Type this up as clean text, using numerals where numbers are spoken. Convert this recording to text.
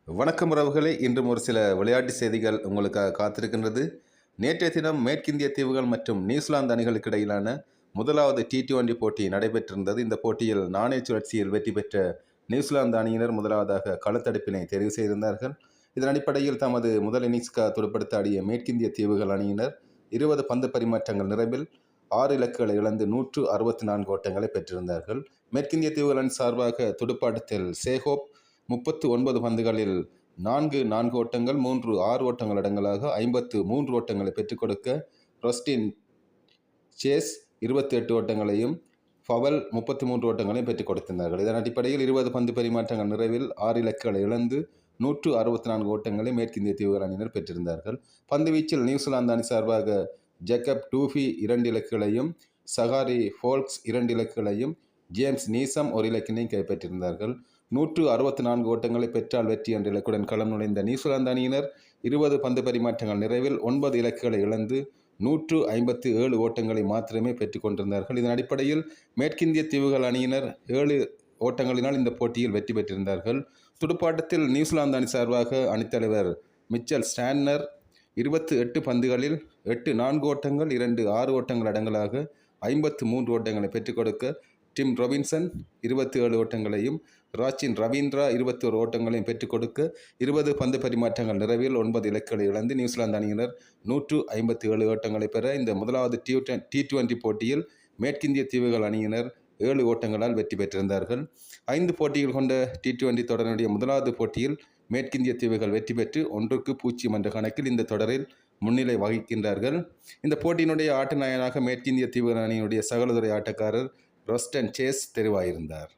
வணக்கம் உறவுகளே, இன்றும் ஒரு சில விளையாட்டு செய்திகள் உங்களுக்காக காத்திருக்கின்றது. நேற்றைய தினம் மேற்கிந்திய தீவுகள் மற்றும் நியூசிலாந்து அணிகளுக்கு இடையிலான முதலாவது T20 போட்டி நடைபெற்றிருந்தது. இந்த போட்டியில் நாணய சுழற்சியில் வெற்றி பெற்ற நியூசிலாந்து அணியினர் முதலாவதாக களத்தடுப்பினை தெரிவு செய்திருந்தார்கள். இதன் அடிப்படையில் தமது முதல் இன்னிங்ஸ்க்கு துடுப்படுத்த ஆடிய மேற்கிந்திய தீவுகள் அணியினர் 20 பந்து பரிமாற்றங்கள் நிறைவில் 6 இலக்குகளை இழந்து 164 ஓட்டங்களை பெற்றிருந்தார்கள். மேற்கிந்திய தீவுகள் அணி சார்பாக துடுப்பாட்டத்தில் சேகோப் 39 பந்துகளில் 4 ஓட்டங்கள், 6 ஓட்டங்கள் அடங்கலாக 53 ஓட்டங்களை பெற்றுக் கொடுக்க, ரொஸ்டின் சேஸ் 28 ஓட்டங்களையும், ஃபவல் 33 ஓட்டங்களையும் பெற்றுக் கொடுத்திருந்தார்கள். இதன் அடிப்படையில் 20 பந்து பரிமாற்றங்கள் நிறைவில் 6 இலக்குகளை இழந்து 164 ஓட்டங்களை மேற்கிந்திய தீவுகள் அணியினர் பெற்றிருந்தார்கள். பந்து வீச்சில் நியூசிலாந்து அணி சார்பாக ஜேக்கப் டூஃபி 2 இலக்குகளையும், சகாரி ஃபோல்க்ஸ் 2 இலக்குகளையும், ஜேம்ஸ் நீசம் 1 இலக்கினையும் கைப்பற்றியிருந்தார்கள். 164 ஓட்டங்களை பெற்றால் வெற்றி என்ற இலக்குடன் களம் நுழைந்த நியூசிலாந்து அணியினர் 20 பந்து பரிமாற்றங்கள் நிறைவில் 9 இலக்குகளை இழந்து 157 ஓட்டங்களை மாத்திரமே பெற்றுக் கொண்டிருந்தார்கள். இதன் அடிப்படையில் மேற்கிந்திய தீவுகள் அணியினர் 7 ஓட்டங்களினால் இந்த போட்டியில் வெற்றி பெற்றிருந்தார்கள். துடுப்பாட்டத்தில் நியூசிலாந்து அணி சார்பாக அணித்தலைவர் மிச்சல் ஸ்டான்னர் 28 பந்துகளில் 8 4 ஓட்டங்கள், 2 6 ஓட்டங்கள் அடங்கலாக 53 ஓட்டங்களை பெற்றுக் கொடுக்க, டிம் ரொபின்சன் 27 ஓட்டங்களையும், ராச்சின் ரவீந்திரா 21 ஓட்டங்களையும் பெற்றுக் கொடுக்க, 20 பந்து பரிமாற்றங்கள் நிறைவில் 9 இலக்குகளை இழந்து நியூசிலாந்து அணியினர் 157 ஓட்டங்களை பெற இந்த முதலாவது T20 போட்டியில் மேற்கிந்திய தீவுகள் அணியினர் 7 ஓட்டங்களால் வெற்றி பெற்றிருந்தார்கள். 5 போட்டிகள் கொண்ட T20 தொடரினுடைய முதலாவது போட்டியில் மேற்கிந்திய தீவுகள் வெற்றி பெற்று 1-0 என்ற கணக்கில் இந்த தொடரில் முன்னிலை வகிக்கின்றார்கள். இந்த போட்டியினுடைய ஆட்ட நாயகனாக மேற்கிந்திய தீவுகள் அணியினுடைய சகலதுறை ஆட்டக்காரர் ரொஸ்டன் சேஸ் தெரிவாயிருந்தார்.